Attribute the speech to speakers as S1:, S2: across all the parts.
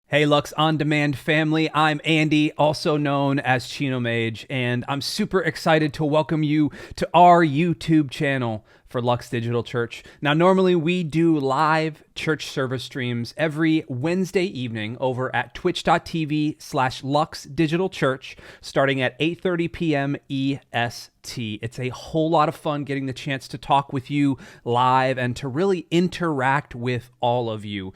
S1: Hey Lux On Demand family, I'm Andy, also known as Chino Mage, and I'm super excited to welcome you to our YouTube channel for Lux Digital Church. Now, normally we do live church service streams every Wednesday evening over at twitch.tv/Lux Digital Church, starting at 8:30 p.m. EST. It's a whole lot of fun getting the chance to talk with you live and to really interact with all of you.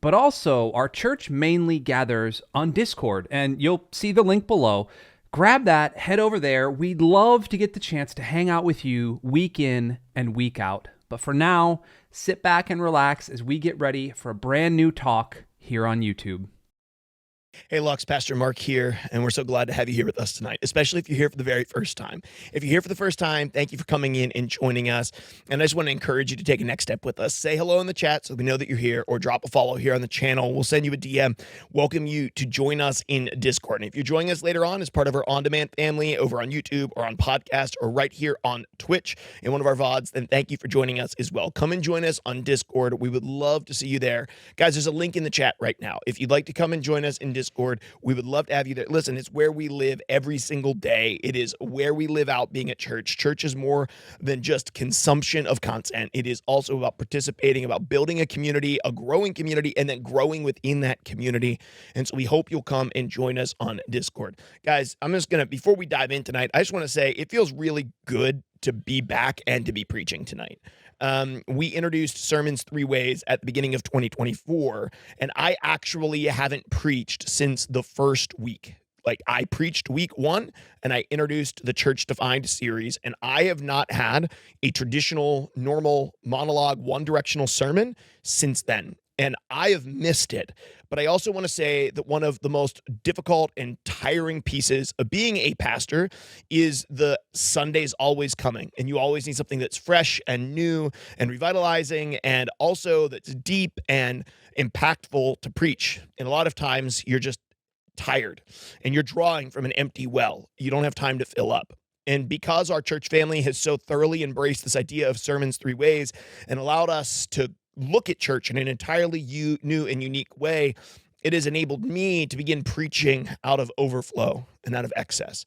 S1: But also, our church mainly gathers on Discord, and you'll see the link below. Grab that, head over there. We'd love to get the chance to hang out with you week in and week out. But for now, sit back and relax as we get ready for a brand new talk here on YouTube.
S2: Hey, Lux, Pastor Mark here, and we're so glad to have you here with us tonight, especially if you're here for the very first time. If you're here for the first time, thank you for coming in and joining us, and I just want to encourage you to take a next step with us. Say hello in the chat so we know that you're here, or drop a follow here on the channel. We'll send you a DM, welcome you to join us in Discord. And if you're joining us later on as part of our on-demand family over on YouTube or on podcast or right here on Twitch in one of our VODs, then thank you for joining us as well. Come and join us on Discord. We would love to see you there. Guys, there's a link in the chat right now. If you'd like to come and join us in Discord, we would love to have you there. Listen, it's where we live every single day. It is where we live out being at church. Church is more than just consumption of content. It is also about participating, about building a community, a growing community, and then growing within that community. And so we hope you'll come and join us on Discord. Guys, I'm just going to, before we dive in tonight, I just want to say it feels really good to be back and to be preaching tonight. We introduced Sermons 3 Ways at the beginning of 2024, and I actually haven't preached since the first week. Like, I preached week 1 and I introduced the Church Defined series, and I have not had a traditional, normal monologue, one-directional sermon since then. And I have missed it. But I also want to say that one of the most difficult and tiring pieces of being a pastor is the Sunday's always coming. And you always need something that's fresh and new and revitalizing, and also that's deep and impactful to preach. And a lot of times you're just tired and you're drawing from an empty well. You don't have time to fill up. And because our church family has so thoroughly embraced this idea of Sermons 3 Ways and allowed us to look at church in an entirely new and unique way, it has enabled me to begin preaching out of overflow and out of excess.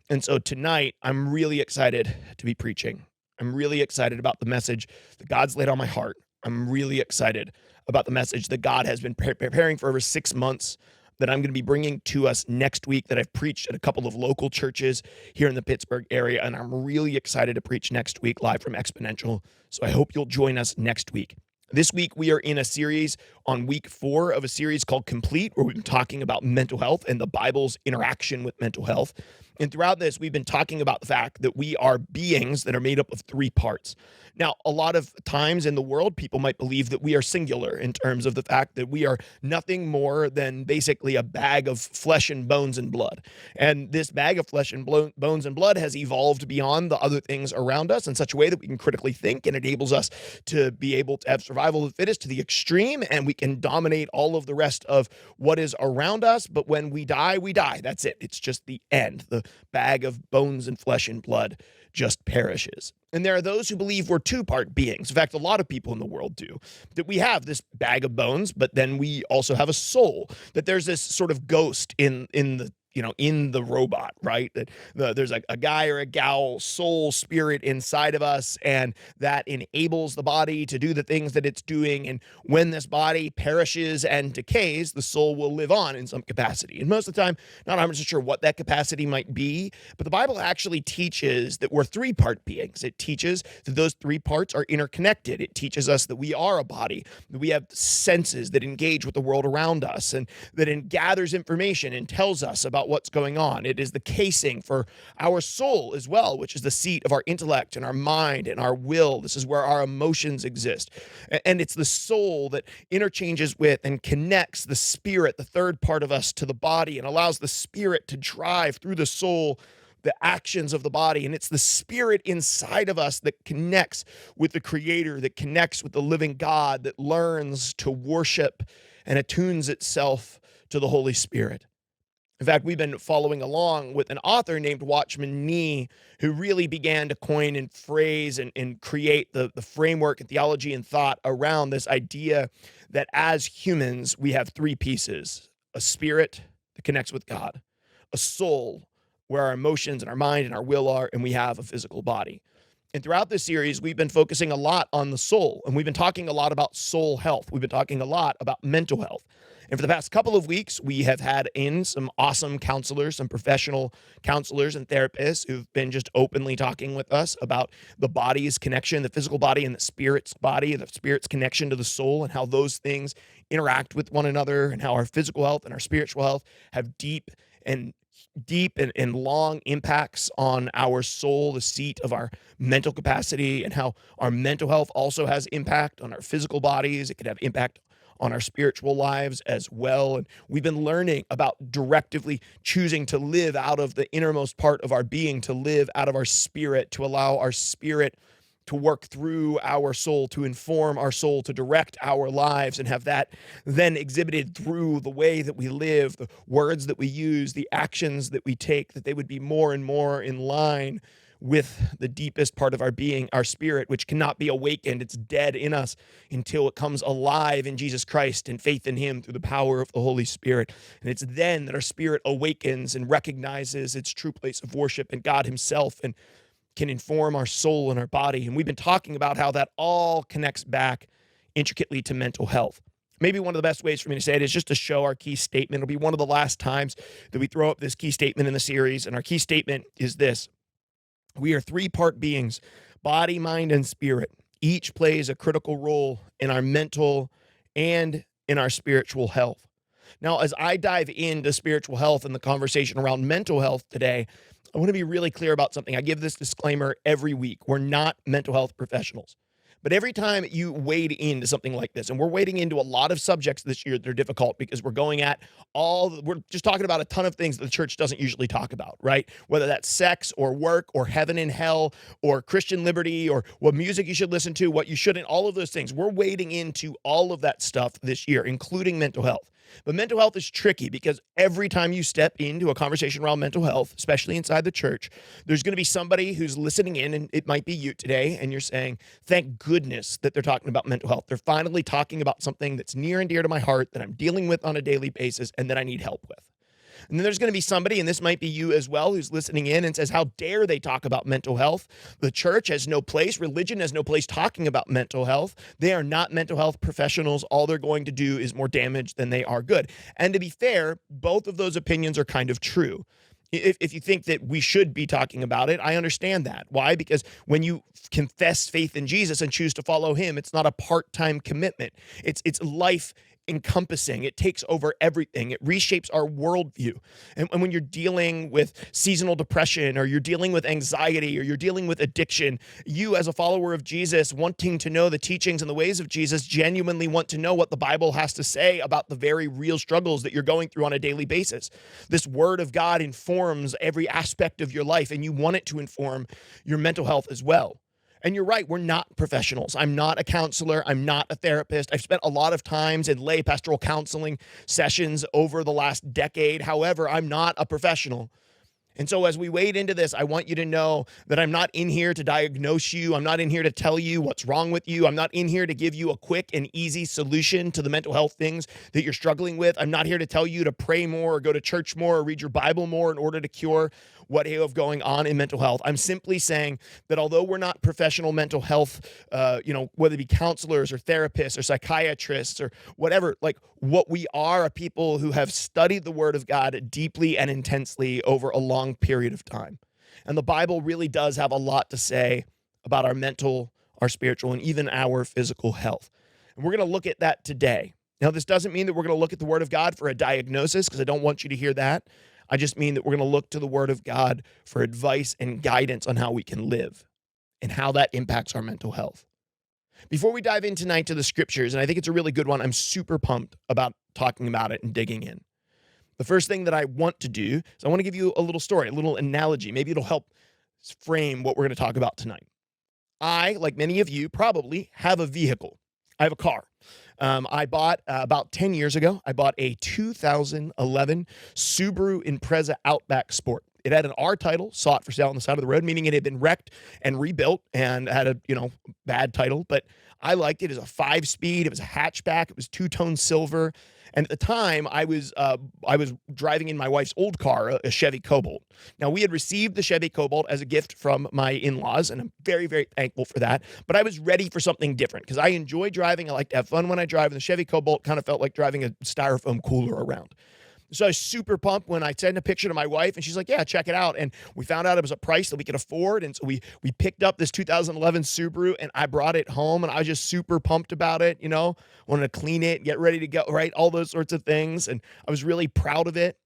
S2: And so tonight, I'm really excited to be preaching. I'm really excited about the message that God's laid on my heart. I'm really excited about the message that God has been preparing for over 6 months, that I'm going to be bringing to us next week, that I've preached at a couple of local churches here in the Pittsburgh area. And I'm really excited to preach next week live from Exponential. So I hope you'll join us next week. This week, we are in a series on week 4 of a series called Complete, where we've been talking about mental health and the Bible's interaction with mental health. And throughout this, we've been talking about the fact that we are beings that are made up of 3 parts. Now, a lot of times in the world, people might believe that we are singular in terms of the fact that we are nothing more than basically a bag of flesh and bones and blood. And this bag of flesh and bones and blood has evolved beyond the other things around us in such a way that we can critically think, and enables us to be able to have survival of the fittest to the extreme, and we can dominate all of the rest of what is around us. But when we die, we die. That's it. It's just the end. The bag of bones and flesh and blood just perishes. And there are those who believe we're 2-part beings. In fact, a lot of people in the world do. That we have this bag of bones, but then we also have a soul. That there's this sort of ghost in the robot, right? That there's a guy or a gal, soul, spirit inside of us, and that enables the body to do the things that it's doing. And when this body perishes and decays, the soul will live on in some capacity. And most of the time, not 100% sure what that capacity might be, but the Bible actually teaches that we're 3-part beings. It teaches that those 3 parts are interconnected. It teaches us that we are a body, that we have senses that engage with the world around us, and that it gathers information and tells us about what's going on. It is the casing for our soul as well, which is the seat of our intellect and our mind and our will. This is where our emotions exist. And it's the soul that interchanges with and connects the spirit, the 3rd part of us, to the body, and allows the spirit to drive through the soul the actions of the body. And it's the spirit inside of us that connects with the Creator, that connects with the living God, that learns to worship and attunes itself to the Holy Spirit. In fact, we've been following along with an author named Watchman Nee, who really began to coin and phrase and create the framework and theology and thought around this idea that as humans, we have 3 pieces. a spirit that connects with God, a soul where our emotions and our mind and our will are, and we have a physical body. And throughout this series, we've been focusing a lot on the soul, and we've been talking a lot about soul health. We've been talking a lot about mental health. And for the past couple of weeks, we have had in some awesome counselors, some professional counselors and therapists who've been just openly talking with us about the body's connection, the physical body and the spirit's body, the spirit's connection to the soul, and how those things interact with one another, and how our physical health and our spiritual health have deep and long impacts on our soul, the seat of our mental capacity, and how our mental health also has impact on our physical bodies. It could have impact on our spiritual lives as well. And we've been learning about directively choosing to live out of the innermost part of our being, to live out of our spirit, to allow our spirit to work through our soul, to inform our soul, to direct our lives, and have that then exhibited through the way that we live, the words that we use, the actions that we take, that they would be more and more in line with the deepest part of our being, our spirit, which cannot be awakened. It's dead in us until it comes alive in Jesus Christ and faith in him through the power of the Holy Spirit. And it's then that our spirit awakens and recognizes its true place of worship in God himself, and can inform our soul and our body. And we've been talking about how that all connects back intricately to mental health. Maybe one of the best ways for me to say it is just to show our key statement. It'll be one of the last times that we throw up this key statement in the series. And our key statement is this: we are three-part beings, body, mind, and spirit. Each plays a critical role in our mental and in our spiritual health. Now, as I dive into spiritual health and the conversation around mental health today, I want to be really clear about something. I give this disclaimer every week. We're not mental health professionals. But every time you wade into something like this, and we're wading into a lot of subjects this year that are difficult because we're just talking about a ton of things that the church doesn't usually talk about, right? Whether that's sex or work or heaven and hell or Christian liberty or what music you should listen to, what you shouldn't, all of those things. We're wading into all of that stuff this year, including mental health. But mental health is tricky because every time you step into a conversation around mental health, especially inside the church, there's going to be somebody who's listening in, and it might be you today, and you're saying, thank goodness that they're talking about mental health. They're finally talking about something that's near and dear to my heart, that I'm dealing with on a daily basis, and that I need help with. And then there's going to be somebody, and this might be you as well, who's listening in and says, how dare they talk about mental health? The church has no place. Religion has no place talking about mental health. They are not mental health professionals. All they're going to do is more damage than they are good. And to be fair, both of those opinions are kind of true. If you think that we should be talking about it, I understand that. Why? Because when you confess faith in Jesus and choose to follow him, it's not a part-time commitment. It's life encompassing. It takes over everything. It reshapes our worldview. And when you're dealing with seasonal depression, or you're dealing with anxiety, or you're dealing with addiction, you as a follower of Jesus, wanting to know the teachings and the ways of Jesus, genuinely want to know what the Bible has to say about the very real struggles that you're going through on a daily basis. This word of God informs every aspect of your life, and you want it to inform your mental health as well. And you're right, we're not professionals. I'm not a counselor. I'm not a therapist. I've spent a lot of times in lay pastoral counseling sessions over the last decade. However, I'm not a professional. And so as we wade into this, I want you to know that I'm not in here to diagnose you. I'm not in here to tell you what's wrong with you. I'm not in here to give you a quick and easy solution to the mental health things that you're struggling with. I'm not here to tell you to pray more or go to church more or read your Bible more in order to cure what you have going on in mental health. I'm simply saying that although we're not professional mental health, whether it be counselors or therapists or psychiatrists or whatever, like what we are people who have studied the Word of God deeply and intensely over a long period of time. And the Bible really does have a lot to say about our mental, our spiritual, and even our physical health. And we're going to look at that today. Now, this doesn't mean that we're going to look at the Word of God for a diagnosis, because I don't want you to hear that. I just mean that we're going to look to the Word of God for advice and guidance on how we can live and how that impacts our mental health. Before we dive in tonight to the scriptures, and I think it's a really good one, I'm super pumped about talking about it and digging in. The first thing that I want to do is I want to give you a little story, a little analogy. Maybe it'll help frame what we're going to talk about tonight. I, like many of you, probably have a vehicle. I have a car. I bought about 10 years ago, I bought a 2011 Subaru Impreza Outback Sport. It had an R title, saw it for sale on the side of the road, meaning it had been wrecked and rebuilt and had a, bad title. But I liked it as a 5-speed. It was a hatchback. It was two-tone silver. And at the time, I was driving in my wife's old car, a Chevy Cobalt. Now, we had received the Chevy Cobalt as a gift from my in-laws, and I'm very, very thankful for that. But I was ready for something different because I enjoy driving. I like to have fun when I drive, and the Chevy Cobalt kind of felt like driving a styrofoam cooler around. So I was super pumped when I sent a picture to my wife, and she's like, yeah, check it out. And we found out it was a price that we could afford. And so we picked up this 2011 Subaru, and I brought it home, and I was just super pumped about it, wanted to clean it, get ready to go, right? All those sorts of things. And I was really proud of it.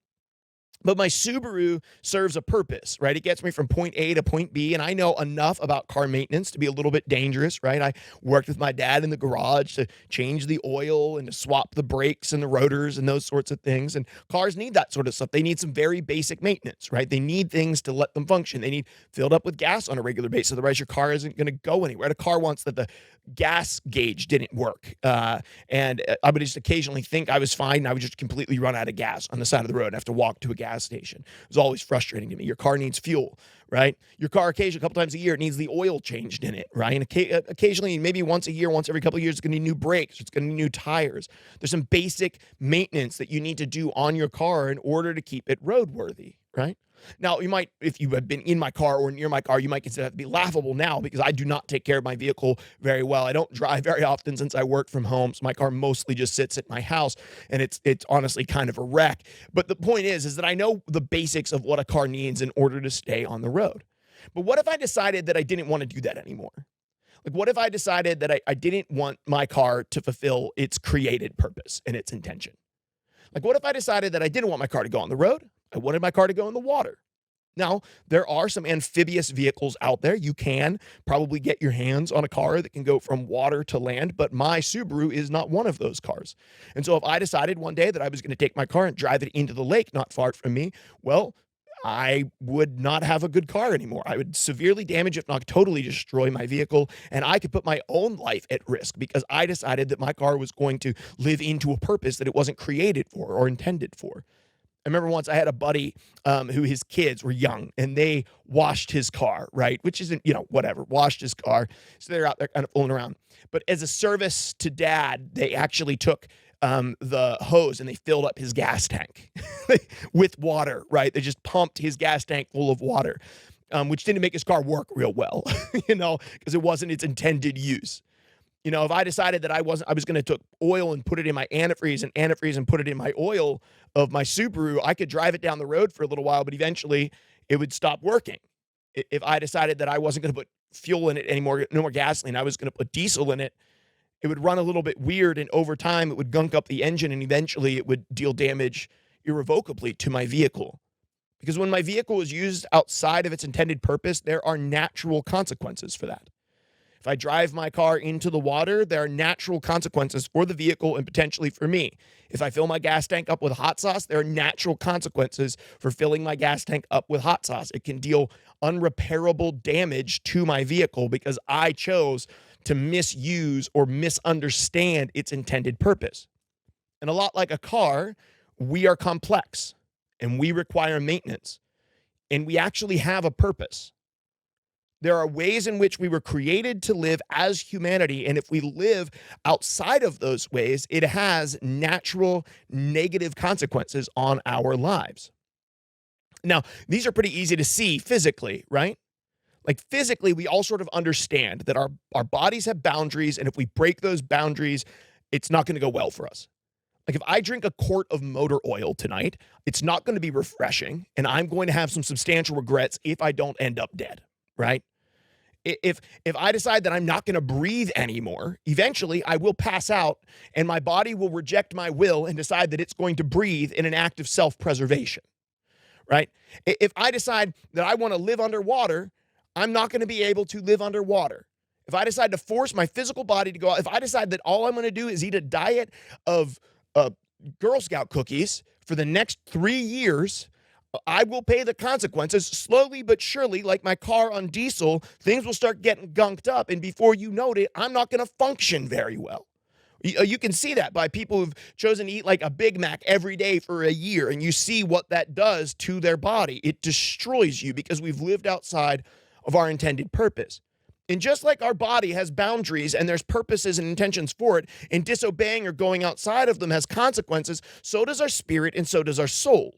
S2: But my Subaru serves a purpose, right? It gets me from point A to point B, and I know enough about car maintenance to be a little bit dangerous, right? I worked with my dad in the garage to change the oil and to swap the brakes and the rotors and those sorts of things. And cars need that sort of stuff. They need some very basic maintenance, right? They need things to let them function. They need filled up with gas on a regular basis. Otherwise, your car isn't going to go anywhere. I had a car once that the gas gauge didn't work. And I would just occasionally think I was fine, and I would just completely run out of gas on the side of the road and have to walk to a gas station. It was always frustrating to me. Your car needs fuel, right? Your car occasionally, a couple times a year, it needs the oil changed in it, right? And occasionally, maybe once a year, once every couple of years, it's going to need new brakes. It's going to need new tires. There's some basic maintenance that you need to do on your car in order to keep it roadworthy, right? Now, you might, if you have been in my car or near my car, you might consider that to be laughable now because I do not take care of my vehicle very well. I don't drive very often since I work from home, so my car mostly just sits at my house, and it's honestly kind of a wreck. But the point is that I know the basics of what a car needs in order to stay on the road. But what if I decided that I didn't want to do that anymore? Like, what if I decided that I didn't want my car to fulfill its created purpose and its intention? Like, what if I decided that I didn't want my car to go on the road? I wanted my car to go in the water. Now, there are some amphibious vehicles out there. You can probably get your hands on a car that can go from water to land, but my Subaru is not one of those cars. And so if I decided one day that I was going to take my car and drive it into the lake not far from me, well, I would not have a good car anymore. I would severely damage, if not totally destroy my vehicle, and I could put my own life at risk because I decided that my car was going to live into a purpose that it wasn't created for or intended for. I remember once I had a buddy who his kids were young and they washed his car, right? Which isn't, whatever, washed his car. So they're out there kind of fooling around. But as a service to dad, they actually took the hose and they filled up his gas tank with water, right? They just pumped his gas tank full of water, which didn't make his car work real well, because it wasn't its intended use. If I decided that I was going to take oil and put it in my antifreeze and put it in my oil of my Subaru, I could drive it down the road for a little while, but eventually it would stop working. If I decided that I wasn't going to put fuel in it anymore, no more gasoline, I was going to put diesel in it, it would run a little bit weird, and over time it would gunk up the engine, and eventually it would deal damage irrevocably to my vehicle. Because when my vehicle is used outside of its intended purpose, there are natural consequences for that. If I drive my car into the water, there are natural consequences for the vehicle and potentially for me. If I fill my gas tank up with hot sauce, there are natural consequences for filling my gas tank up with hot sauce. It can deal unrepairable damage to my vehicle because I chose to misuse or misunderstand its intended purpose. And a lot like a car, we are complex and we require maintenance, and we actually have a purpose. There are ways in which we were created to live as humanity, and if we live outside of those ways, it has natural negative consequences on our lives. Now, these are pretty easy to see physically, right? Like physically, we all sort of understand that our bodies have boundaries, and if we break those boundaries, it's not going to go well for us. Like if I drink a quart of motor oil tonight, it's not going to be refreshing, and I'm going to have some substantial regrets if I don't end up dead. Right? If I decide that I'm not going to breathe anymore, eventually I will pass out and my body will reject my will and decide that it's going to breathe in an act of self-preservation, right? If I decide that I want to live underwater, I'm not going to be able to live underwater. If I decide to force my physical body to go out, if I decide that all I'm going to do is eat a diet of Girl Scout cookies for the next 3 years, I will pay the consequences slowly but surely. Like my car on diesel, things will start getting gunked up, and before you know it, I'm not going to function very well. You can see that by people who've chosen to eat like a Big Mac every day for a year, and you see what that does to their body. It destroys you because we've lived outside of our intended purpose. And just like our body has boundaries and there's purposes and intentions for it, and disobeying or going outside of them has consequences, so does our spirit and so does our soul.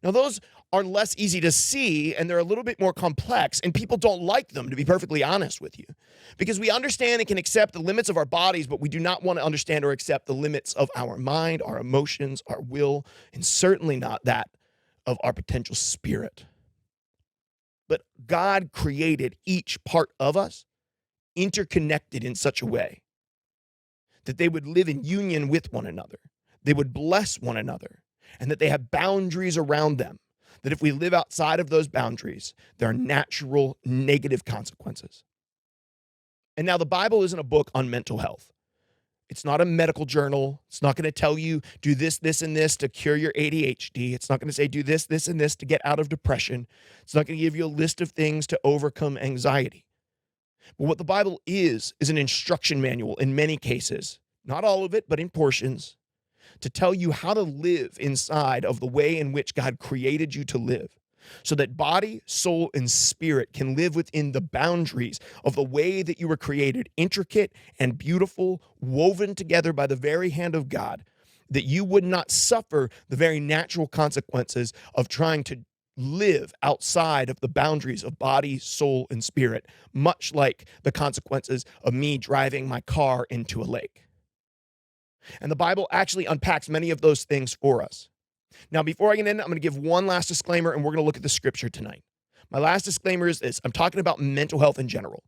S2: Now, those are less easy to see and they're a little bit more complex, and people don't like them, to be perfectly honest with you, because we understand and can accept the limits of our bodies, but we do not want to understand or accept the limits of our mind, our emotions, our will, and certainly not that of our potential spirit. But God created each part of us interconnected in such a way that they would live in union with one another, they would bless one another, and that they have boundaries around them, that if we live outside of those boundaries, there are natural negative consequences. And now the Bible isn't a book on mental health. It's not a medical journal. It's not going to tell you do this, this, and this to cure your ADHD. It's not going to say do this, this, and this to get out of depression. It's not going to give you a list of things to overcome anxiety. But what the Bible is an instruction manual in many cases, not all of it, but in portions, to tell you how to live inside of the way in which God created you to live, so that body, soul, and spirit can live within the boundaries of the way that you were created, intricate and beautiful, woven together by the very hand of God, that you would not suffer the very natural consequences of trying to live outside of the boundaries of body, soul, and spirit, much like the consequences of me driving my car into a lake. And the Bible actually unpacks many of those things for us. Now, before I get in, I'm going to give one last disclaimer, and we're going to look at the scripture tonight. My last disclaimer is this. I'm talking about mental health in general.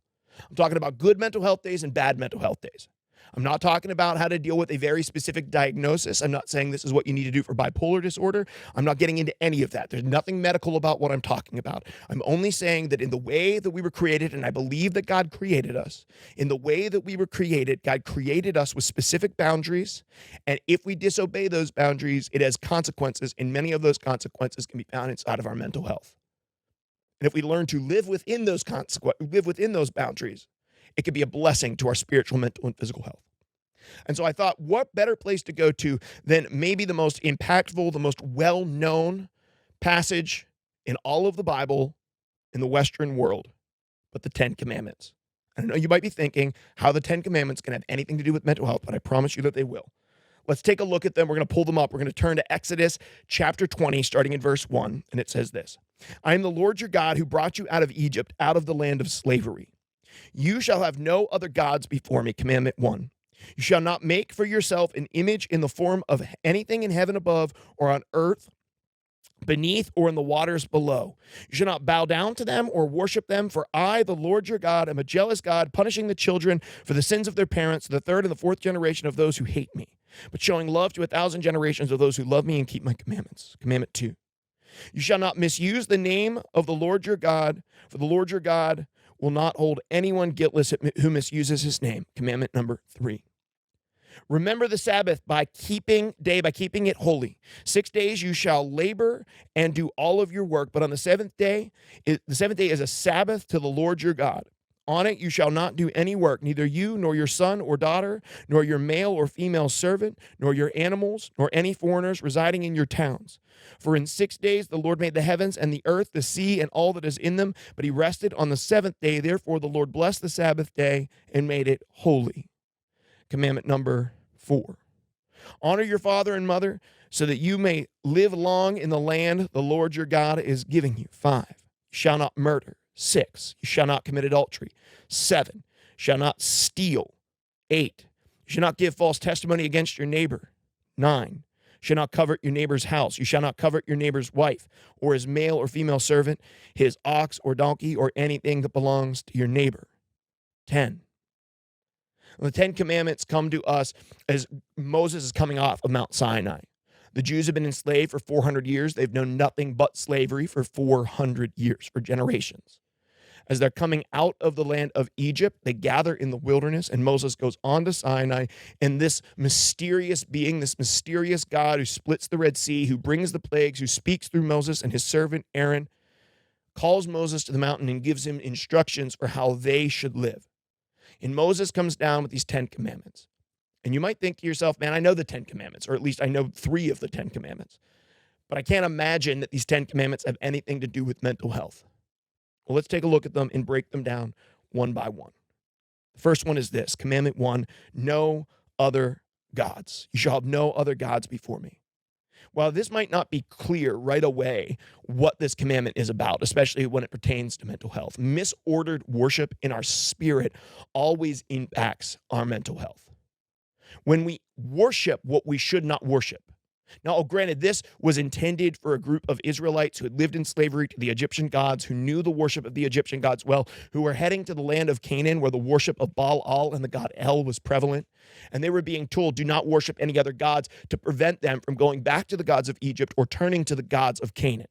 S2: I'm talking about good mental health days and bad mental health days. I'm not talking about how to deal with a very specific diagnosis. I'm not saying this is what you need to do for bipolar disorder. I'm not getting into any of that. There's nothing medical about what I'm talking about. I'm only saying that in the way that we were created, and I believe that God created us, in the way that we were created, God created us with specific boundaries. And if we disobey those boundaries, it has consequences, and many of those consequences can be found inside of our mental health. And if we learn to live within those boundaries, it could be a blessing to our spiritual, mental, and physical health. And so I thought, what better place to go to than maybe the most impactful, the most well-known passage in all of the Bible in the Western world, but the Ten Commandments. I know you might be thinking how the Ten Commandments can have anything to do with mental health, but I promise you that they will. Let's take a look at them. We're going to pull them up. We're going to turn to Exodus chapter 20, starting in verse 1, and it says this. I am the Lord your God who brought you out of Egypt, out of the land of slavery. You shall have no other gods before me. Commandment 1. You shall not make for yourself an image in the form of anything in heaven above or on earth beneath or in the waters below. You shall not bow down to them or worship them, for I, the Lord your God, am a jealous God, punishing the children for the sins of their parents, the third and the fourth generation of those who hate me, but showing love to 1,000 generations of those who love me and keep my commandments. Commandment 2. You shall not misuse the name of the Lord your God, for the Lord your God will not hold anyone guiltless who misuses his name. Commandment number 3. Remember the Sabbath by keeping it holy. 6 days you shall labor and do all of your work, but on the seventh day is a Sabbath to the Lord your God. On it you shall not do any work, neither you nor your son or daughter, nor your male or female servant, nor your animals, nor any foreigners residing in your towns. For in 6 days the Lord made the heavens and the earth, the sea, and all that is in them, but he rested on the seventh day. Therefore the Lord blessed the Sabbath day and made it holy. Commandment number 4. Honor your father and mother so that you may live long in the land the Lord your God is giving you. 5. You shall not murder. 6. You shall not commit adultery. 7. You shall not steal. 8. You shall not give false testimony against your neighbor. 9. You shall not covet your neighbor's house. You shall not covet your neighbor's wife or his male or female servant, his ox or donkey, or anything that belongs to your neighbor. 10. The Ten Commandments come to us as Moses is coming off of Mount Sinai. The Jews have been enslaved for 400 years. They've known nothing but slavery for 400 years, for generations. As they're coming out of the land of Egypt, they gather in the wilderness, and Moses goes on to Sinai, and this mysterious being, this mysterious God who splits the Red Sea, who brings the plagues, who speaks through Moses and his servant Aaron, calls Moses to the mountain and gives him instructions for how they should live. And Moses comes down with these 10 commandments. And you might think to yourself, man, I know the 10 commandments, or at least I know 3 of the 10 commandments, but I can't imagine that these 10 commandments have anything to do with mental health. Well, let's take a look at them and break them down one by one. The first one is this, Commandment 1, no other gods. You shall have no other gods before me. While this might not be clear right away what this commandment is about, especially when it pertains to mental health, misordered worship in our spirit always impacts our mental health. When we worship what we should not worship. Now, granted, this was intended for a group of Israelites who had lived in slavery to the Egyptian gods, who knew the worship of the Egyptian gods well, who were heading to the land of Canaan where the worship of Baal and the god El was prevalent. And they were being told, do not worship any other gods, to prevent them from going back to the gods of Egypt or turning to the gods of Canaan.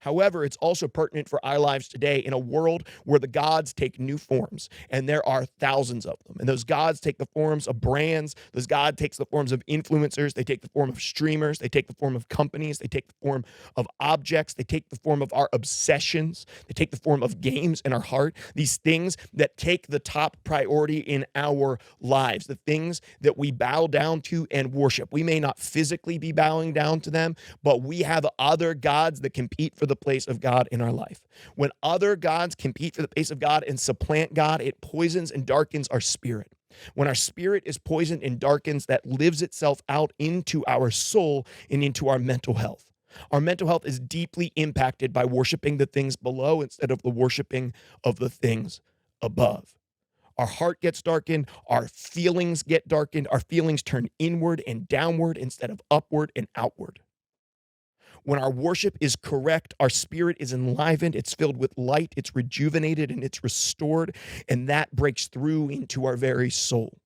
S2: However, it's also pertinent for our lives today in a world where the gods take new forms, and there are thousands of them. And those gods take the forms of brands. Those gods takes the forms of influencers. They take the form of streamers. They take the form of companies. They take the form of objects. They take the form of our obsessions. They take the form of games in our heart. These things that take the top priority in our lives, the things that we bow down to and worship. We may not physically be bowing down to them, but we have other gods that compete for the place of God in our life. When other gods compete for the place of God and supplant God, it poisons and darkens our spirit. When our spirit is poisoned and darkens, that lives itself out into our soul and into our mental health. Our mental health is deeply impacted by worshiping the things below instead of the worshiping of the things above. Our heart gets darkened, our feelings get darkened, our feelings turn inward and downward instead of upward and outward. When our worship is correct, our spirit is enlivened, it's filled with light, it's rejuvenated, and it's restored, and that breaks through into our very soul.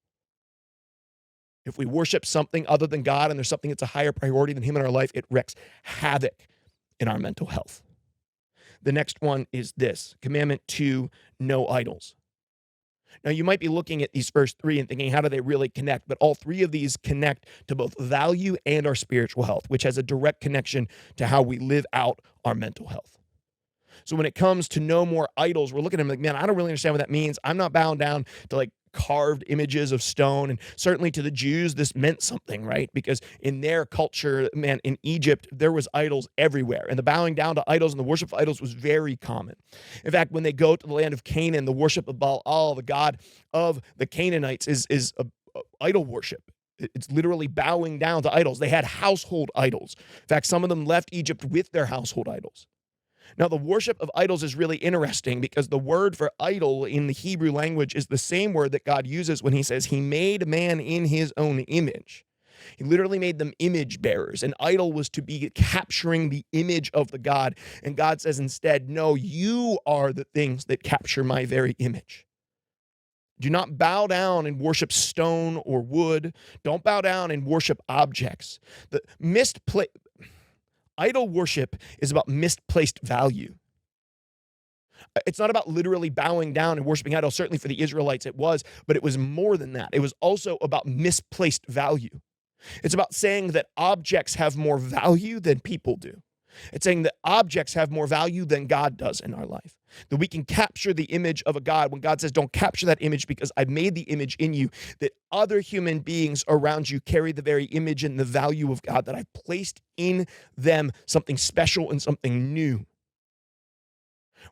S2: If we worship something other than God and there's something that's a higher priority than Him in our life, it wreaks havoc in our mental health. The next one is this, Commandment 2, no idols. Now, you might be looking at these first 3 and thinking, how do they really connect? But all 3 of these connect to both value and our spiritual health, which has a direct connection to how we live out our mental health. So when it comes to no more idols, we're looking at them like, man, I don't really understand what that means. I'm not bound down to like carved images of stone. And certainly to the Jews, this meant something, right? Because in their culture, man, in Egypt, there was idols everywhere. And the bowing down to idols and the worship of idols was very common. In fact, when they go to the land of Canaan, the worship of Baal, the god of the Canaanites, is idol worship. It's literally bowing down to idols. They had household idols. In fact, some of them left Egypt with their household idols. Now, the worship of idols is really interesting because the word for idol in the Hebrew language is the same word that God uses when He says He made man in His own image. He literally made them image bearers. An idol was to be capturing the image of the God. And God says instead, no, you are the things that capture my very image. Do not bow down and worship stone or wood. Don't bow down and worship objects. The idol worship is about misplaced value. It's not about literally bowing down and worshiping idols. Certainly for the Israelites it was, but it was more than that. It was also about misplaced value. It's about saying that objects have more value than people do. It's saying that objects have more value than God does in our life. That we can capture the image of a God when God says, don't capture that image because I've made the image in you, that other human beings around you carry the very image and the value of God, that I've placed in them something special and something new.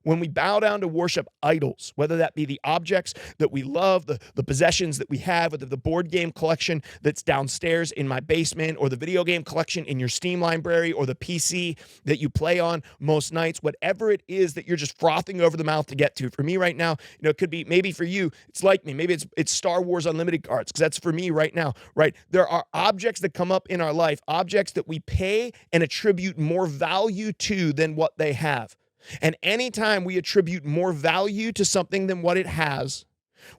S2: When we bow down to worship idols, whether that be the objects that we love, the possessions that we have, whether the board game collection that's downstairs in my basement, or the video game collection in your Steam library, or the PC that you play on most nights, whatever it is that you're just frothing over the mouth to get to. For me right now, it could be, maybe for you, it's like me. Maybe it's Star Wars Unlimited cards, because that's for me right now, right? There are objects that come up in our life, objects that we pay and attribute more value to than what they have. And anytime we attribute more value to something than what it has,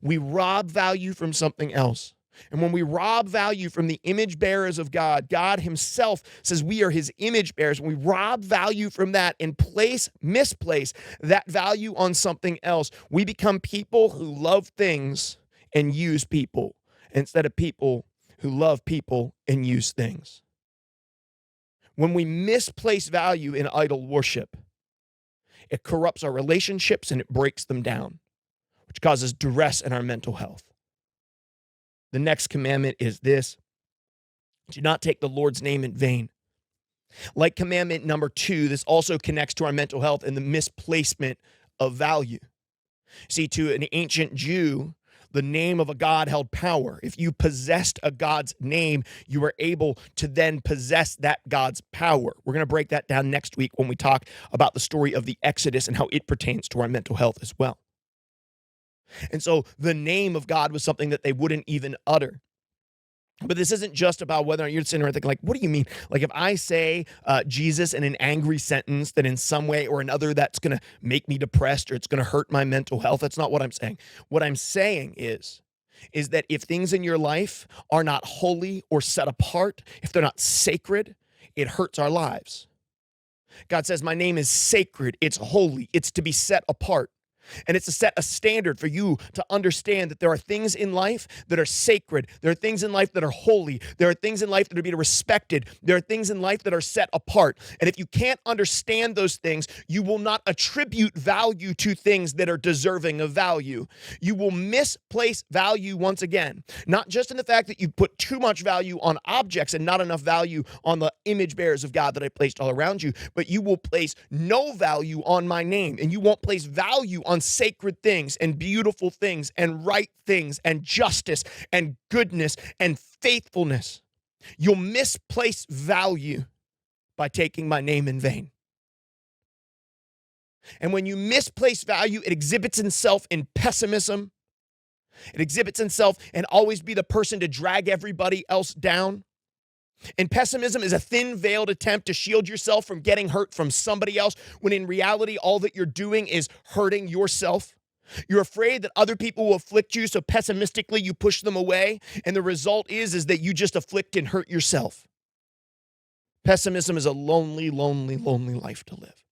S2: we rob value from something else. And when we rob value from the image bearers of God, God Himself says we are His image bearers. When we rob value from that and misplace that value on something else, we become people who love things and use people instead of people who love people and use things. When we misplace value in idol worship, it corrupts our relationships and it breaks them down, which causes duress in our mental health. The next commandment is this: do not take the Lord's name in vain. Like commandment number 2, this also connects to our mental health and the misplacement of value. See, to an ancient Jew, the name of a god held power. If you possessed a god's name, you were able to then possess that god's power. We're going to break that down next week when we talk about the story of the Exodus and how it pertains to our mental health as well. And so the name of God was something that they wouldn't even utter. But this isn't just about whether you're sitting there thinking, like, what do you mean? Like, if I say Jesus in an angry sentence, that in some way or another that's going to make me depressed or it's going to hurt my mental health. That's not what I'm saying. What I'm saying is that if things in your life are not holy or set apart, if they're not sacred, it hurts our lives. God says, my name is sacred. It's holy. It's to be set apart. And it's to set a standard for you to understand that there are things in life that are sacred. There are things in life that are holy. There are things in life that are to be respected. There are things in life that are set apart. And if you can't understand those things, you will not attribute value to things that are deserving of value. You will misplace value once again, not just in the fact that you put too much value on objects and not enough value on the image bearers of God that I placed all around you, but you will place no value on my name, and you won't place value on sacred things and beautiful things and right things and justice and goodness and faithfulness. You'll misplace value by taking my name in vain. And when you misplace value, it exhibits itself in pessimism. It exhibits itself in always be the person to drag everybody else down. And pessimism is a thin-veiled attempt to shield yourself from getting hurt from somebody else, when in reality, all that you're doing is hurting yourself. You're afraid that other people will afflict you, so pessimistically you push them away, and the result is that you just afflict and hurt yourself. Pessimism is a lonely, lonely, lonely life to live.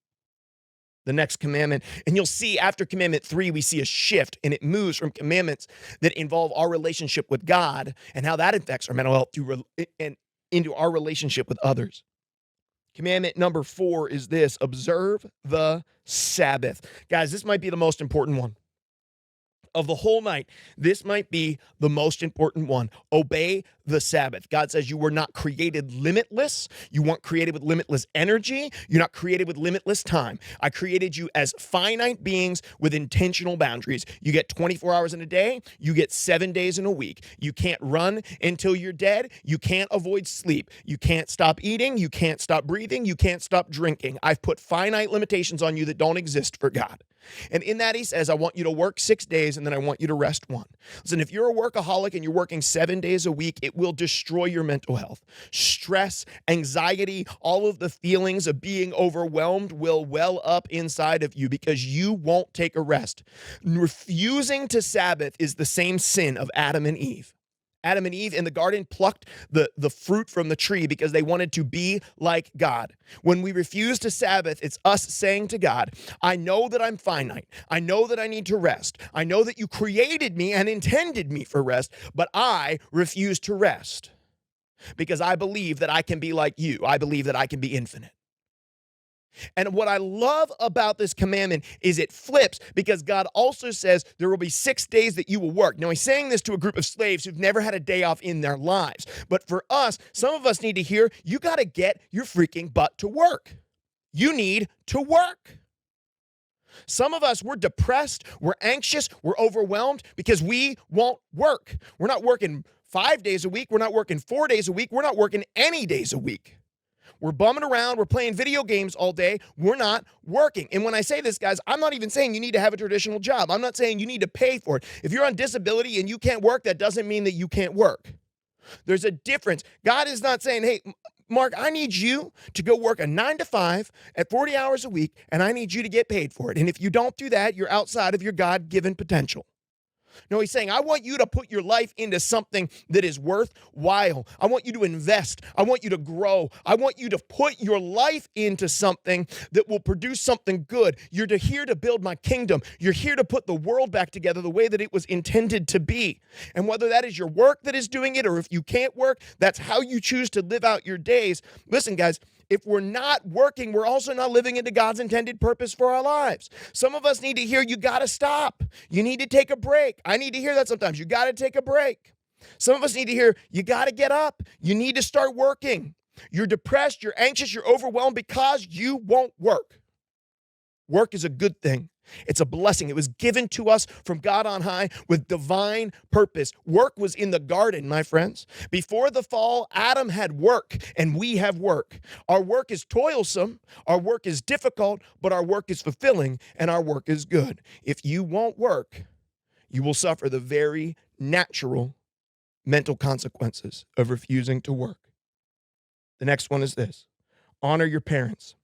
S2: The next commandment, and you'll see after commandment 3, we see a shift, and it moves from commandments that involve our relationship with God and how that affects our mental health and into our relationship with others. Commandment number 4 is this: observe the Sabbath. Guys, this might be the most important one of the whole night. This might be the most important one. Obey the Sabbath. God says you were not created limitless. You weren't created with limitless energy. You're not created with limitless time. I created you as finite beings with intentional boundaries. You get 24 hours in a day. You get 7 days in a week. You can't run until you're dead. You can't avoid sleep. You can't stop eating. You can't stop breathing. You can't stop drinking. I've put finite limitations on you that don't exist for God. And in that, he says, I want you to work 6 days and then I want you to rest 1. Listen, if you're a workaholic and you're working 7 days a week, it will destroy your mental health. Stress, anxiety, all of the feelings of being overwhelmed will well up inside of you because you won't take a rest. Refusing to Sabbath is the same sin of Adam and Eve. Adam and Eve in the garden plucked the fruit from the tree because they wanted to be like God. When we refuse to Sabbath, it's us saying to God, I know that I'm finite. I know that I need to rest. I know that you created me and intended me for rest, but I refuse to rest because I believe that I can be like you. I believe that I can be infinite. And what I love about this commandment is it flips, because God also says there will be 6 days that you will work. Now, he's saying this to a group of slaves who've never had a day off in their lives. But for us, some of us need to hear, you got to get your freaking butt to work. You need to work. Some of us, we're depressed, we're anxious, we're overwhelmed because we won't work. We're not working 5 days a week. We're not working 4 days a week. We're not working any days a week. We're bumming around. We're playing video games all day. We're not working. And when I say this, guys, I'm not even saying you need to have a traditional job. I'm not saying you need to pay for it. If you're on disability and you can't work, that doesn't mean that you can't work. There's a difference. God is not saying, hey, Mark, I need you to go work a 9 to 5 at 40 hours a week, and I need you to get paid for it. And if you don't do that, you're outside of your God-given potential. No, he's saying, I want you to put your life into something that is worthwhile. I want you to invest. I want you to grow. I want you to put your life into something that will produce something good. You're here to build my kingdom. You're here to put the world back together the way that it was intended to be. And whether that is your work that is doing it, or if you can't work, that's how you choose to live out your days. Listen, guys, if we're not working, we're also not living into God's intended purpose for our lives. Some of us need to hear, you got to stop. You need to take a break. I need to hear that sometimes. You got to take a break. Some of us need to hear, you got to get up. You need to start working. You're depressed, you're anxious, you're overwhelmed because you won't work. Work is a good thing. It's a blessing. It was given to us from God on high with divine purpose. Work was in the garden, my friends. Before the fall, Adam had work and we have work. Our work is toilsome, our work is difficult, but our work is fulfilling and our work is good. If you won't work, you will suffer the very natural mental consequences of refusing to work. The next one is this: honor your parents.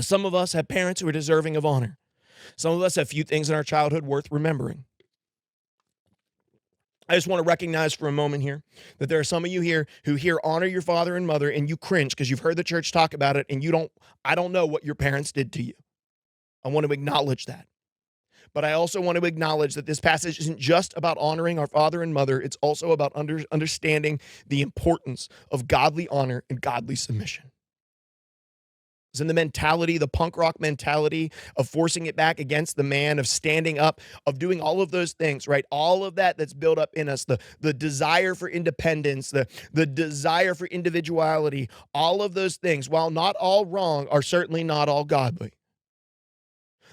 S2: Some of us have parents who are deserving of honor. Some of us have few things in our childhood worth remembering. I just want to recognize for a moment here that there are some of you here who hear honor your father and mother and you cringe because you've heard the church talk about it and I don't know what your parents did to you. I want to acknowledge that. But I also want to acknowledge that this passage isn't just about honoring our father and mother. It's also about understanding the importance of godly honor and godly submission. It's in the mentality, the punk rock mentality of forcing it back against the man, of standing up, of doing all of those things, right? All of that's built up in us, the desire for independence, the desire for individuality, all of those things, while not all wrong, are certainly not all godly.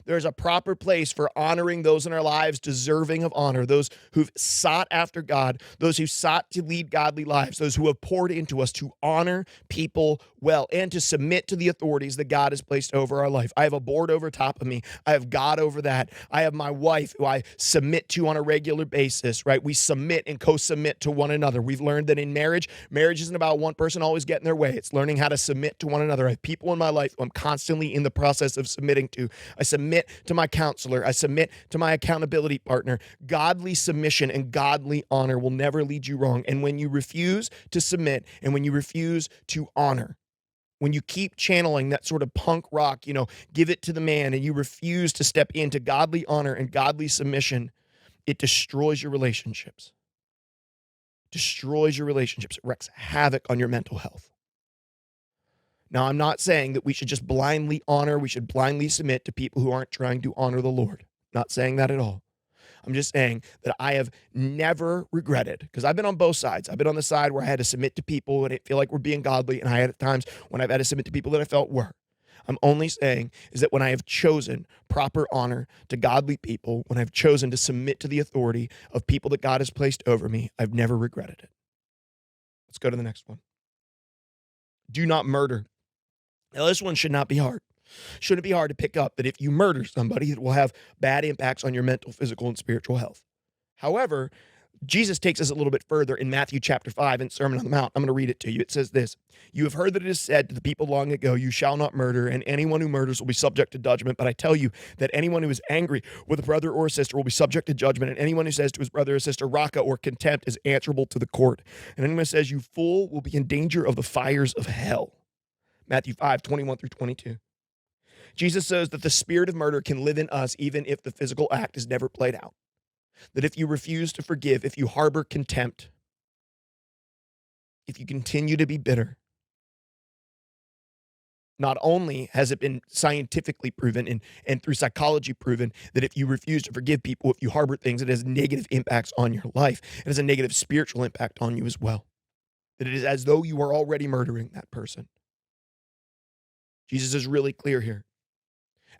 S2: There's a proper place for honoring those in our lives deserving of honor, those who've sought after God, those who sought to lead godly lives, those who have poured into us to honor people well and to submit to the authorities that God has placed over our life. I have a board over top of me. I have God over that. I have my wife who I submit to on a regular basis, right? We submit and co-submit to one another. We've learned that in marriage isn't about one person always getting their way. It's learning how to submit to one another. I have people in my life who I'm constantly in the process of submitting to. I submit to my counselor. I submit to my accountability partner. Godly submission and godly honor will never lead you wrong. And when you refuse to submit and when you refuse to honor, when you keep channeling that sort of punk rock, give it to the man, and you refuse to step into godly honor and godly submission, it destroys your relationships. Destroys your relationships. It wreaks havoc on your mental health. Now, I'm not saying that we should just blindly honor, we should blindly submit to people who aren't trying to honor the Lord. Not saying that at all. I'm just saying that I have never regretted, because I've been on both sides. I've been on the side where I had to submit to people and I didn't feel like we're being godly, and I had times when I've had to submit to people that I felt were. I'm only saying is that when I have chosen proper honor to godly people, when I've chosen to submit to the authority of people that God has placed over me, I've never regretted it. Let's go to the next one. Do not murder. Now, this one should not be hard. Shouldn't be hard to pick up that if you murder somebody, it will have bad impacts on your mental, physical, and spiritual health. However, Jesus takes us a little bit further in Matthew chapter 5 in Sermon on the Mount. I'm going to read it to you. It says this: "You have heard that it is said to the people long ago, 'You shall not murder, and anyone who murders will be subject to judgment. But I tell you that anyone who is angry with a brother or a sister will be subject to judgment, and anyone who says to his brother or sister, Raka, or contempt, is answerable to the court. And anyone who says, you fool, will be in danger of the fires of hell.'" Matthew 5:21-22. Jesus says that the spirit of murder can live in us even if the physical act is never played out. That if you refuse to forgive, if you harbor contempt, if you continue to be bitter, not only has it been scientifically proven and through psychology proven that if you refuse to forgive people, if you harbor things, it has negative impacts on your life. It has a negative spiritual impact on you as well. That it is as though you are already murdering that person. Jesus is really clear here.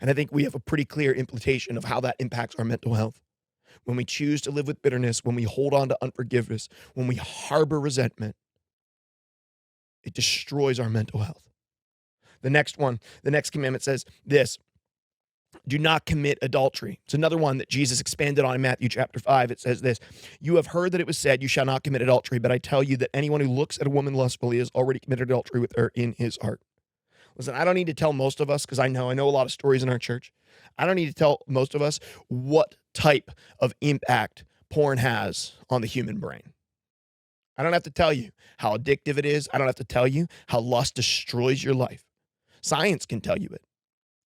S2: And I think we have a pretty clear implication of how that impacts our mental health. When we choose to live with bitterness, when we hold on to unforgiveness, when we harbor resentment, it destroys our mental health. The next commandment says this: do not commit adultery. It's another one that Jesus expanded on in Matthew chapter 5. It says this: "You have heard that it was said, 'You shall not commit adultery,' but I tell you that anyone who looks at a woman lustfully has already committed adultery with her in his heart." Listen, I don't need to tell most of us, because I know a lot of stories in our church. I don't need to tell most of us what type of impact porn has on the human brain. I don't have to tell you how addictive it is. I don't have to tell you how lust destroys your life. Science can tell you it.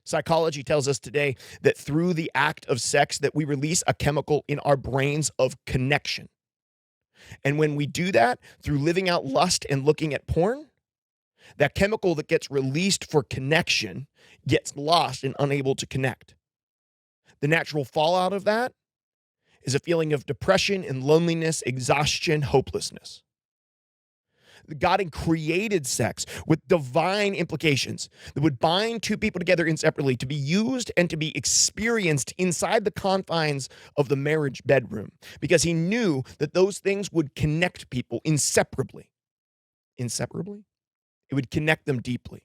S2: Psychology tells us today that through the act of sex that we release a chemical in our brains of connection. And when we do that through living out lust and looking at porn, that chemical that gets released for connection gets lost and unable to connect. The natural fallout of that is a feeling of depression and loneliness, exhaustion, hopelessness. God created sex with divine implications that would bind two people together inseparably to be used and to be experienced inside the confines of the marriage bedroom, because he knew that those things would connect people inseparably. Inseparably? It would connect them deeply.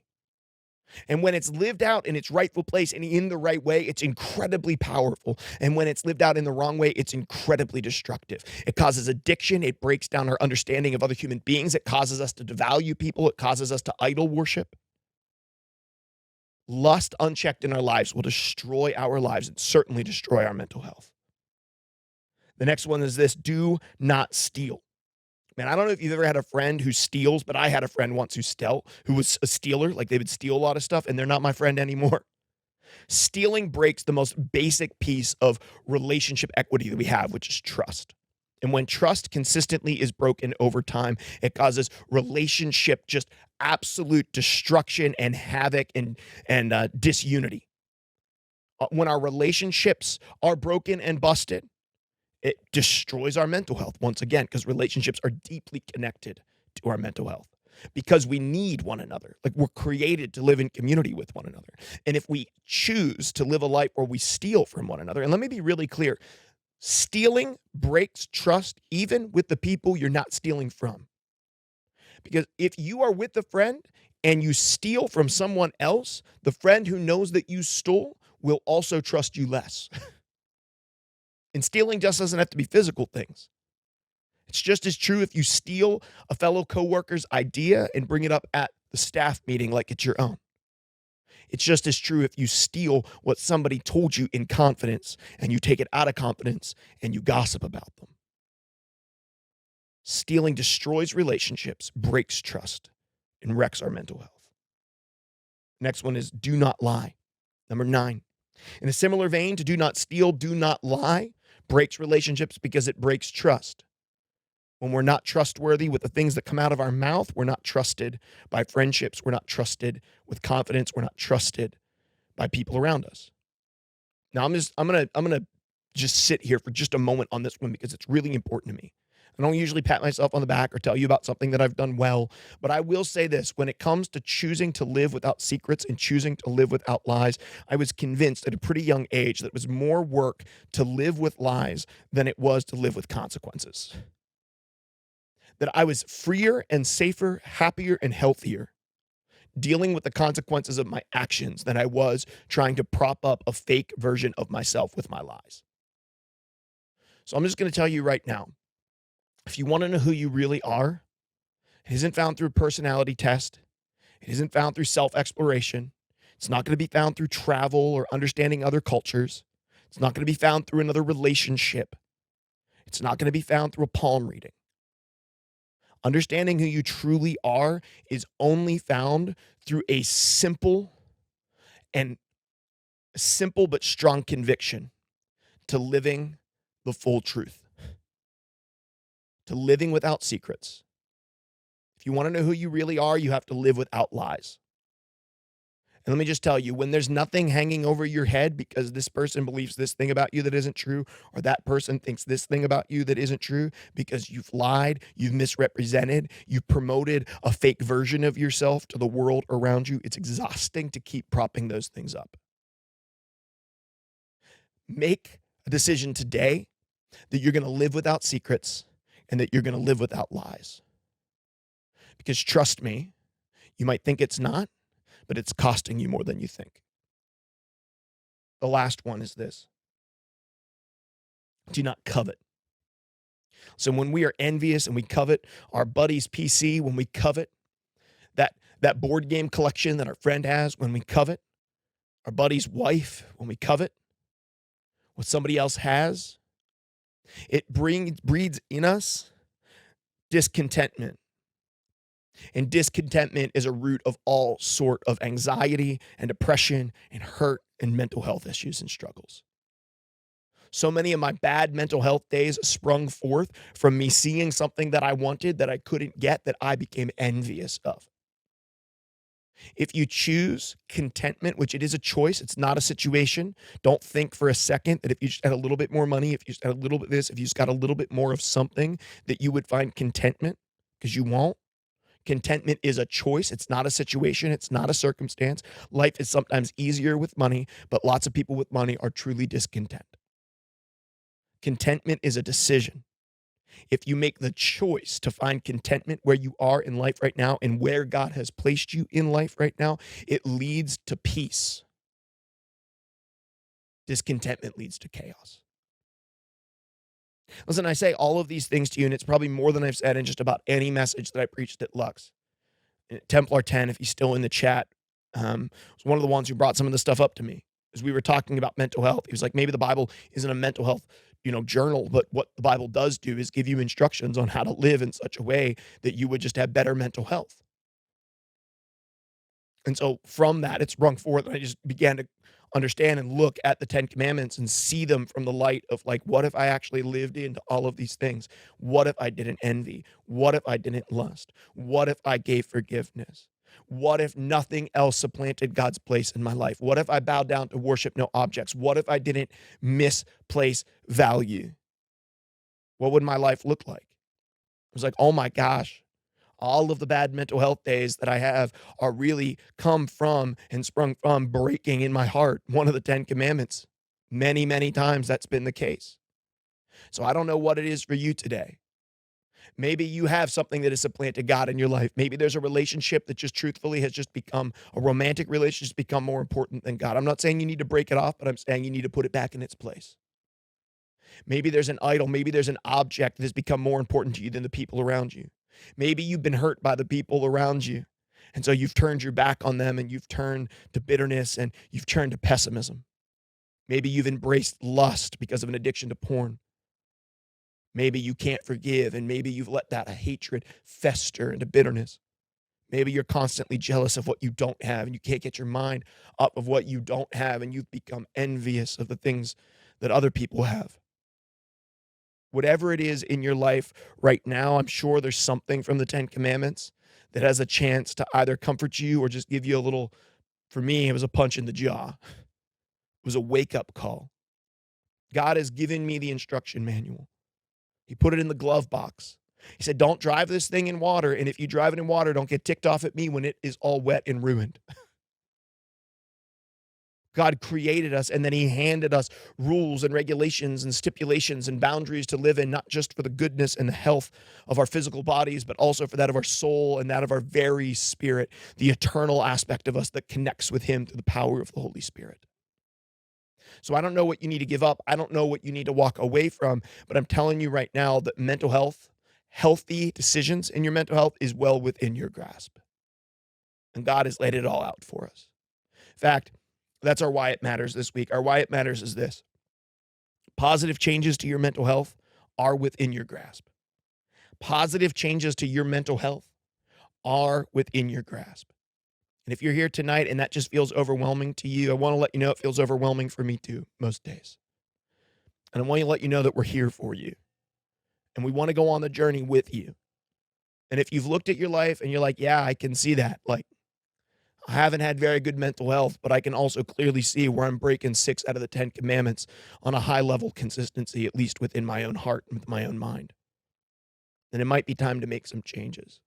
S2: And when it's lived out in its rightful place and in the right way, it's incredibly powerful. And when it's lived out in the wrong way, it's incredibly destructive. It causes addiction. It breaks down our understanding of other human beings. It causes us to devalue people. It causes us to idol worship. Lust unchecked in our lives will destroy our lives and certainly destroy our mental health. The next one is this: do not steal. Man, I don't know if you've ever had a friend who steals, but I had a friend once who was a stealer. Like, they would steal a lot of stuff, and they're not my friend anymore. Stealing breaks the most basic piece of relationship equity that we have, which is trust. And when trust consistently is broken over time, it causes relationship just absolute destruction and havoc and disunity. When our relationships are broken and busted, it destroys our mental health once again, because relationships are deeply connected to our mental health, because we need one another. Like, we're created to live in community with one another. And if we choose to live a life where we steal from one another, and let me be really clear, stealing breaks trust even with the people you're not stealing from. Because if you are with a friend and you steal from someone else, the friend who knows that you stole will also trust you less. And stealing just doesn't have to be physical things. It's just as true if you steal a fellow coworker's idea and bring it up at the staff meeting like it's your own. It's just as true if you steal what somebody told you in confidence and you take it out of confidence and you gossip about them. Stealing destroys relationships, breaks trust, and wrecks our mental health. Next one is do not lie. Number 9. In a similar vein to do not steal, do not lie breaks relationships because it breaks trust. When we're not trustworthy with the things that come out of our mouth, we're not trusted by friendships. We're not trusted with confidence. We're not trusted by people around us. Now, I'm gonna just sit here for just a moment on this one because it's really important to me. I don't usually pat myself on the back or tell you about something that I've done well, but I will say this: when it comes to choosing to live without secrets and choosing to live without lies, I was convinced at a pretty young age that it was more work to live with lies than it was to live with consequences. That I was freer and safer, happier and healthier dealing with the consequences of my actions than I was trying to prop up a fake version of myself with my lies. So I'm just going to tell you right now, if you want to know who you really are, it isn't found through a personality test. It isn't found through self-exploration. It's not going to be found through travel or understanding other cultures. It's not going to be found through another relationship. It's not going to be found through a palm reading. Understanding who you truly are is only found through a simple but strong conviction to living the full truth. To living without secrets. If you want to know who you really are, you have to live without lies. And let me just tell you, when there's nothing hanging over your head because this person believes this thing about you that isn't true, or that person thinks this thing about you that isn't true, because you've lied, you've misrepresented, you've promoted a fake version of yourself to the world around you, it's exhausting to keep propping those things up. Make a decision today that you're going to live without secrets and that you're going to live without lies. Because trust me, you might think it's not, but it's costing you more than you think. The last one is this: do not covet. So when we are envious and we covet our buddy's PC, when we covet that board game collection that our friend has, when we covet our buddy's wife, when we covet what somebody else has, it breeds in us discontentment. And discontentment is a root of all sort of anxiety and depression and hurt and mental health issues and struggles. So many of my bad mental health days sprung forth from me seeing something that I wanted that I couldn't get, that I became envious of. If you choose contentment, which it is a choice, it's not a situation, don't think for a second that if you just had a little bit more money, if you just had a little bit of this, if you just got a little bit more of something, that you would find contentment, because you won't. Contentment is a choice. It's not a situation. It's not a circumstance. Life is sometimes easier with money, but lots of people with money are truly discontent. Contentment is a decision. If you make the choice to find contentment where you are in life right now and where God has placed you in life right now, it leads to peace. Discontentment leads to chaos. Listen, I say all of these things to you, and it's probably more than I've said in just about any message that I preached at Lux. Templar 10, if he's still in the chat, was one of the ones who brought some of this stuff up to me as we were talking about mental health. He was like, maybe the Bible isn't a mental health journal, but what the Bible does do is give you instructions on how to live in such a way that you would just have better mental health. And so from that, it's sprung forth, and I just began to understand and look at the 10 Commandments and see them from the light of, like, what if I actually lived into all of these things? What if I didn't envy? What if I didn't lust? What if I gave forgiveness? What if nothing else supplanted God's place in my life? What if I bowed down to worship no objects? What if I didn't misplace value? What would my life look like? It was like, oh my gosh, all of the bad mental health days that I have are really come from and sprung from breaking in my heart one of the 10 Commandments. Many, many times that's been the case. So I don't know what it is for you today. Maybe you have something that has supplanted God in your life. Maybe there's a relationship that just truthfully has just become a romantic relationship, become more important than God. I'm not saying you need to break it off, but I'm saying you need to put it back in its place. Maybe there's an idol. Maybe there's an object that has become more important to you than the people around you. Maybe you've been hurt by the people around you. And so you've turned your back on them, and you've turned to bitterness, and you've turned to pessimism. Maybe you've embraced lust because of an addiction to porn. Maybe you can't forgive, and maybe you've let that hatred fester into bitterness. Maybe you're constantly jealous of what you don't have, and you can't get your mind up of what you don't have, and you've become envious of the things that other people have. Whatever it is in your life right now, I'm sure there's something from the 10 Commandments that has a chance to either comfort you or just give you a little, for me, it was a punch in the jaw. It was a wake-up call. God has given me the instruction manual. He put it in the glove box. He said, don't drive this thing in water, and if you drive it in water, don't get ticked off at me when it is all wet and ruined. God created us, and then he handed us rules and regulations and stipulations and boundaries to live in, not just for the goodness and the health of our physical bodies, but also for that of our soul and that of our very spirit, the eternal aspect of us that connects with him through the power of the Holy Spirit. So I don't know what you need to give up. I don't know what you need to walk away from, but I'm telling you right now that mental health, healthy decisions in your mental health is well within your grasp. And God has laid it all out for us. In fact, that's our why it matters this week. Our why it matters is this: positive changes to your mental health are within your grasp. Positive changes to your mental health are within your grasp. And if you're here tonight and that just feels overwhelming to you, I want to let you know it feels overwhelming for me too, most days. And I want to let you know that we're here for you. And we want to go on the journey with you. And if you've looked at your life and you're like, yeah, I can see that. Like, I haven't had very good mental health, but I can also clearly see where I'm breaking 6 out of the 10 Commandments on a high level consistency, at least within my own heart and with my own mind. Then it might be time to make some changes.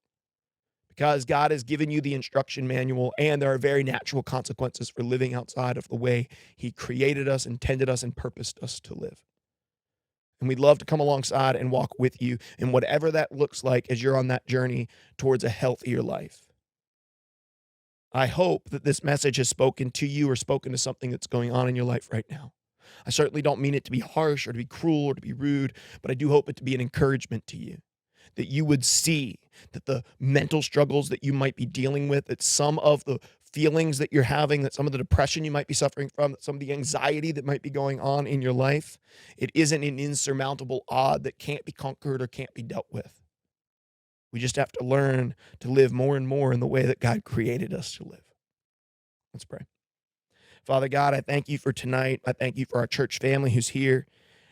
S2: Because God has given you the instruction manual, and there are very natural consequences for living outside of the way he created us, intended us, and purposed us to live. And we'd love to come alongside and walk with you in whatever that looks like as you're on that journey towards a healthier life. I hope that this message has spoken to you or spoken to something that's going on in your life right now. I certainly don't mean it to be harsh or to be cruel or to be rude, but I do hope it to be an encouragement to you, that you would see that the mental struggles that you might be dealing with, that some of the feelings that you're having, that some of the depression you might be suffering from, that some of the anxiety that might be going on in your life, it isn't an insurmountable odd that can't be conquered or can't be dealt with. We just have to learn to live more and more in the way that God created us to live. Let's pray. Father God, I thank you for tonight. I thank you for our church family who's here.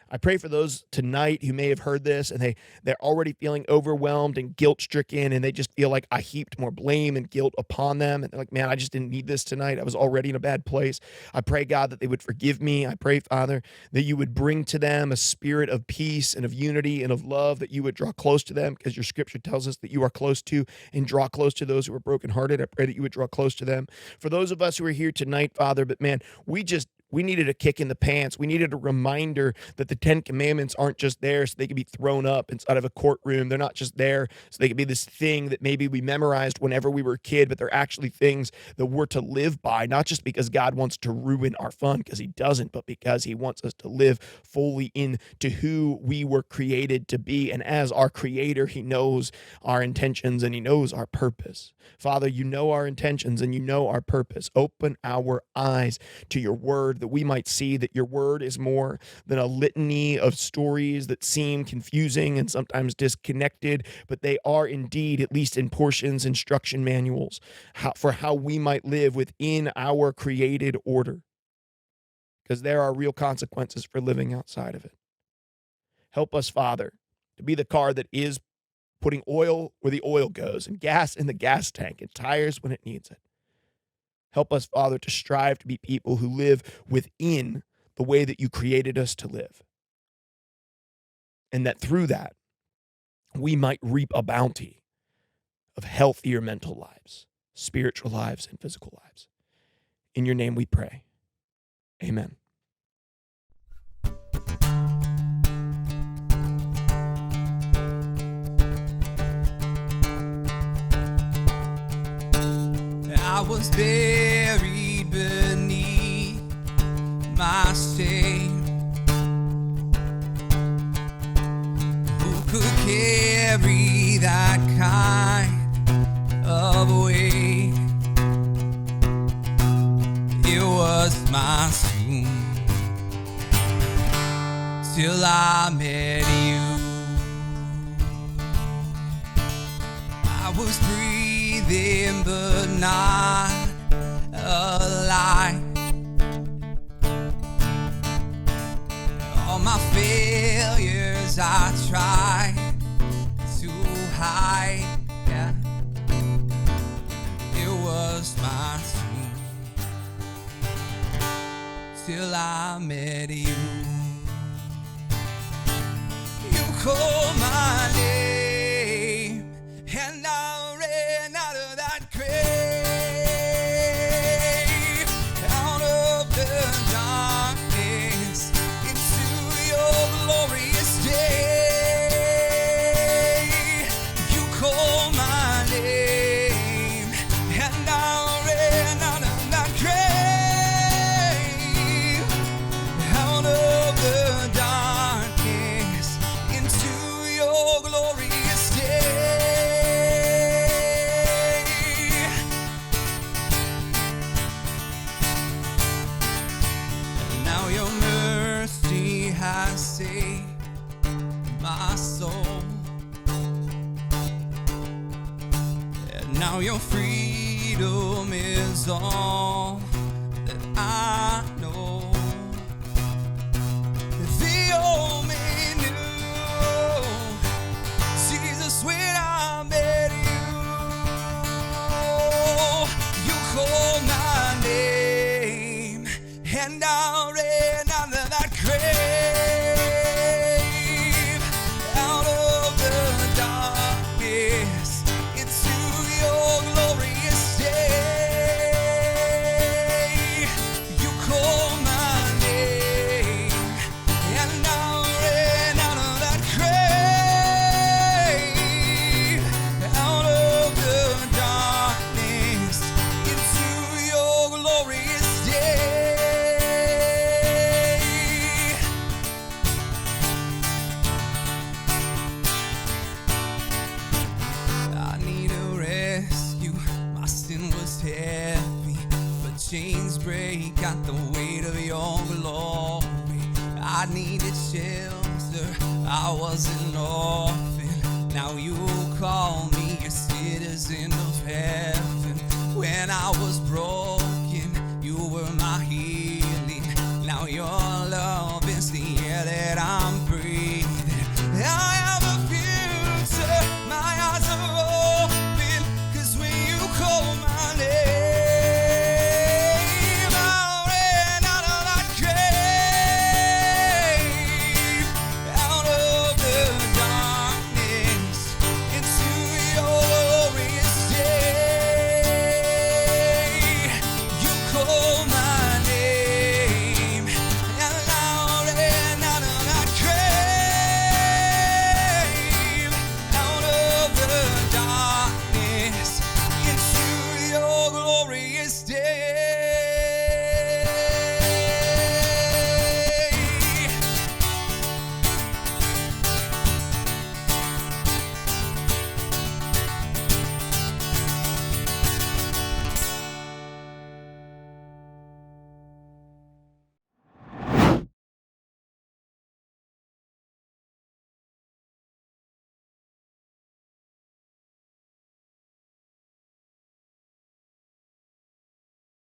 S2: I pray for those tonight who may have heard this and they're already feeling overwhelmed and guilt-stricken, and they just feel like I heaped more blame and guilt upon them. And they're like, man, I just didn't need this tonight. I was already in a bad place. I pray, God, that they would forgive me. I pray, Father, that you would bring to them a spirit of peace and of unity and of love, that you would draw close to them, because your scripture tells us that you are close to and draw close to those who are brokenhearted. I pray that you would draw close to them. For those of us who are here tonight, Father, but man, we needed a kick in the pants. We needed a reminder that the 10 Commandments aren't just there so they could be thrown up inside of a courtroom. They're not just there so they could be this thing that maybe we memorized whenever we were a kid, but they're actually things that we're to live by, not just because God wants to ruin our fun, because he doesn't, but because he wants us to live fully into who we were created to be. And as our creator, he knows our intentions and he knows our purpose. Father, you know our intentions and you know our purpose. Open our eyes to your word, that we might see that your word is more than a litany of stories that seem confusing and sometimes disconnected, but they are indeed, at least in portions, instruction manuals for how we might live within our created order, because there are real consequences for living outside of it. Help us, Father, to be the car that is putting oil where the oil goes and gas in the gas tank and tires when it needs it. Help us, Father, to strive to be people who live within the way that you created us to live. And that through that, we might reap a bounty of healthier mental lives, spiritual lives, and physical lives. In your name we pray. Amen.
S3: I was buried beneath my shame. Who could carry that kind of weight? It was my tomb till I met you. I was breathing but not alive. All my failures I tried to hide. Yeah, it was my tomb till I met you. You called my name and I ran out of that grave, out of the darkness into your glorious day. You called my name and I ran out of that grave, out of the darkness into your glorious day. Now your mercy has saved my soul, and now your freedom is all that I know. The only knew Jesus when I met you. You called my name and I ran out of that grave, out of the darkness into your glorious day. You called my name and I ran out of that grave, out of the darkness into your glorious day. I need a rescue. My sin was heavy, but chains break at the weight of your glory. I needed shelter. I was an orphan. Now you call me a citizen of heaven. When I was broken, you were my healing. Now your love is the air that I'm glorious day.